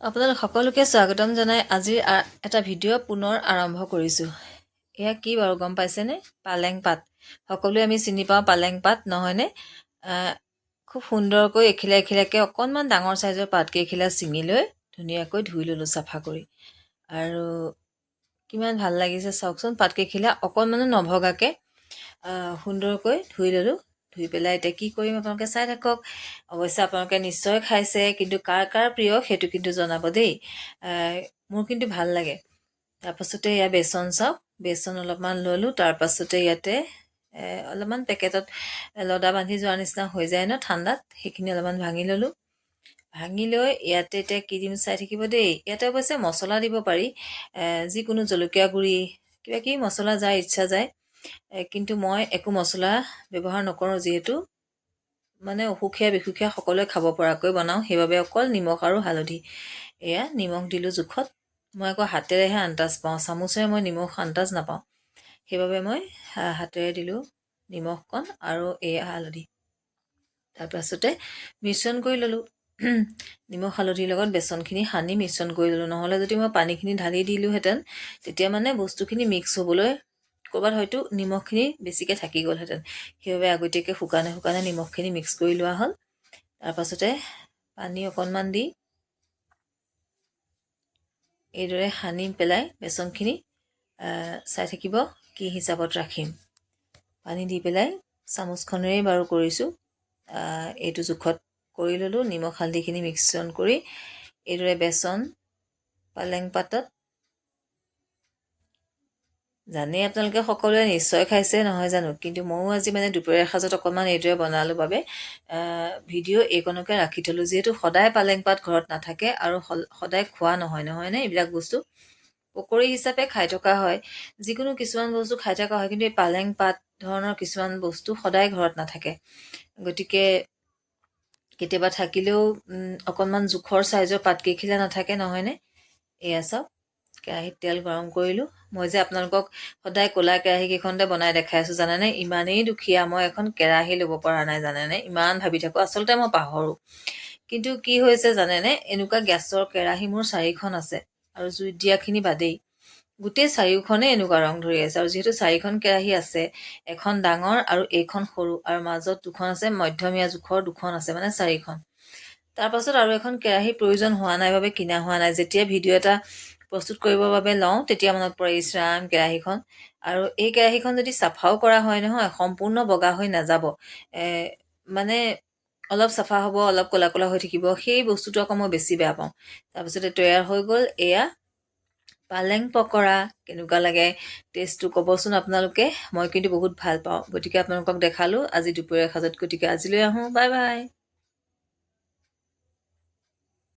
আপোনালোক সকলোকে স্বাগতম জনাই আজিৰ এটা ভিডিঅ' পুনৰ আৰম্ভ কৰিছোঁ। এয়া কি বাৰু গম পাইছেনে? পালেং পাত। সকলোৱে আমি চিনি পাওঁ পালেং পাত, নহয়নে? খুব সুন্দৰকৈ এখিলা এখিলাকৈ অকণমান ডাঙৰ চাইজৰ পাতকেইখিলা ছিঙি লৈ ধুনীয়াকৈ ধুই ল'লোঁ চাফা কৰি। আৰু কিমান ভাল লাগিছে চাওকচোন, পাতকেইখিলা অকণমানো নভগাকৈ সুন্দৰকৈ ধুই ল'লোঁ। ধুই পেলাই এতিয়া কি কৰিম আপোনালোকে চাই থাকক। অৱশ্যে আপোনালোকে নিশ্চয় খাইছে, কিন্তু কাৰ কাৰ প্ৰিয় সেইটো কিন্তু জনাব দেই। মোৰ কিন্তু ভাল লাগে। তাৰপাছতে এয়া বেচন চাওক, বেচন অলপমান ল'লোঁ। তাৰপাছতে ইয়াতে অলপমান পেকেটত লদা বান্ধি যোৱাৰ নিচিনা হৈ যায় ন ঠাণ্ডাত, সেইখিনি অলপমান ভাঙি ল'লোঁ। ভাঙি লৈ ইয়াতে এতিয়া কি দিম চাই থাকিব দেই। ইয়াতে অৱশ্যে মছলা দিব পাৰি, যিকোনো জলকীয়া গুড়ি কিবা কিবি মছলা যায় ইচ্ছা যায়। কিন্তু মই একো মছলা ব্যৱহাৰ নকৰোঁ, যিহেতু মানে অসুখীয়া বিসুখীয়া সকলোৱে খাব পৰাকৈ বনাওঁ, সেইবাবে অকল নিমখ আৰু হালধি। এয়া নিমখ দিলোঁ জোখত। মই আকৌ হাতেৰেহে আন্দাজ পাওঁ, চামুচেৰে মই নিমখ আন্দাজ নাপাওঁ। সেইবাবে মই হাতেৰে দিলোঁ নিমখকণ আৰু এয়া হালধি। তাৰপাছতে মিশ্ৰণ কৰি ল'লোঁ। নিমখ হালধিৰ লগত বেচনখিনি সানি মিশ্ৰণ কৰি ল'লোঁ। নহ'লে যদি মই পানীখিনি ঢালি দিলোঁহেঁতেন, তেতিয়া মানে বস্তুখিনি মিক্স হ'বলৈ ক'ৰবাত হয়তো নিমখখিনি বেছিকৈ থাকি গ'লহেঁতেন। সেইবাবে আগতীয়াকৈ শুকানে শুকানে নিমখখিনি মিক্স কৰি লোৱা হ'ল। তাৰপাছতে পানী অকণমান দি এইদৰে সানি পেলাই বেচনখিনি চাই থাকিব কি হিচাপত ৰাখিম। পানী দি পেলাই চামুচখনেৰেই বাৰু কৰিছোঁ। এইটো জোখত কৰি ল'লোঁ। নিমখ হালধিখিনি মিশ্ৰণ কৰি এইদৰে বেচন পালেং পাতত, জানেই আপোনালোকে সকলোৱে নিশ্চয় খাইছে নহয় জানো, কিন্তু ময়ো আজি মানে দুপৰীয়াৰ সাজত অকণমান এইদৰে বনালোঁ বাবে ভিডিঅ' এইকণকে ৰাখি থ'লোঁ। যিহেতু সদায় পালেং পাত ঘৰত নাথাকে আৰু সদায় খোৱা নহয়নে এইবিলাক বস্তু। পকৰি হিচাপে খাই থকা হয়, যিকোনো কিছুমান বস্তু খাই থকা হয়, কিন্তু এই পালেং পাত ধৰণৰ কিছুমান বস্তু সদায় ঘৰত নাথাকে। গতিকে কেতিয়াবা থাকিলেও অকণমান জোখৰ চাইজৰ পাতকেইখিলা নাথাকে, নহয়নে? এয়া চাওক, কেৰাহীত তেল গৰম কৰিলোঁ। মই যে আপোনালোকক সদায় ক'লা কেৰাহীকেইখনতে বনাই দেখাই আছোঁ জানেনে? ইমানেই দুখীয়া, মই এখন কেৰাহী ল'ব পৰা নাই জানেনে? ইমান ভাবি থাকোঁ, আচলতে মই পাহৰোঁ। কিন্তু কি হৈছে জানেনে? এনেকুৱা গেছৰ কেৰাহী মোৰ 4খন আছে, আৰু জুইত দিয়াখিনি বাদেই। গোটেই 4খনেই এনেকুৱা ৰং ধৰি আছে। আৰু যিহেতু 4খন কেৰাহী আছে, এখন ডাঙৰ আৰু এইখন সৰু, আৰু মাজত 2খন আছে, মধ্যমীয়া জোখৰ 2খন আছে, মানে 4খন। তাৰপাছত আৰু এখন কেৰাহীৰ প্ৰয়োজন হোৱা নাই বাবে কিনা হোৱা নাই। যেতিয়া ভিডিঅ' এটা প্ৰস্তুত কৰিবৰ বাবে লওঁ, তেতিয়া মনত পৰে ইচ ৰাম কেৰাহীখন। আৰু এই কেৰাহীখন যদি চাফাও কৰা হয় নহয়, সম্পূৰ্ণ বগা হৈ নাযাব। মানে অলপ চাফা হ'ব, অলপ ক'লা ক'লা হৈ থাকিব। সেই বস্তুটো আকৌ মই বেছি বেয়া পাওঁ। তাৰপিছতে তৈয়াৰ হৈ গ'ল এয়া পালেং পকৰা। কেনেকুৱা লাগে টেষ্টটো ক'বচোন আপোনালোকে। মই কিন্তু বহুত ভাল পাওঁ, গতিকে আপোনালোকক দেখালোঁ আজি দুপৰীয়াৰ সাজত। গতিকে আজিলৈ আহোঁ, বাই বাই।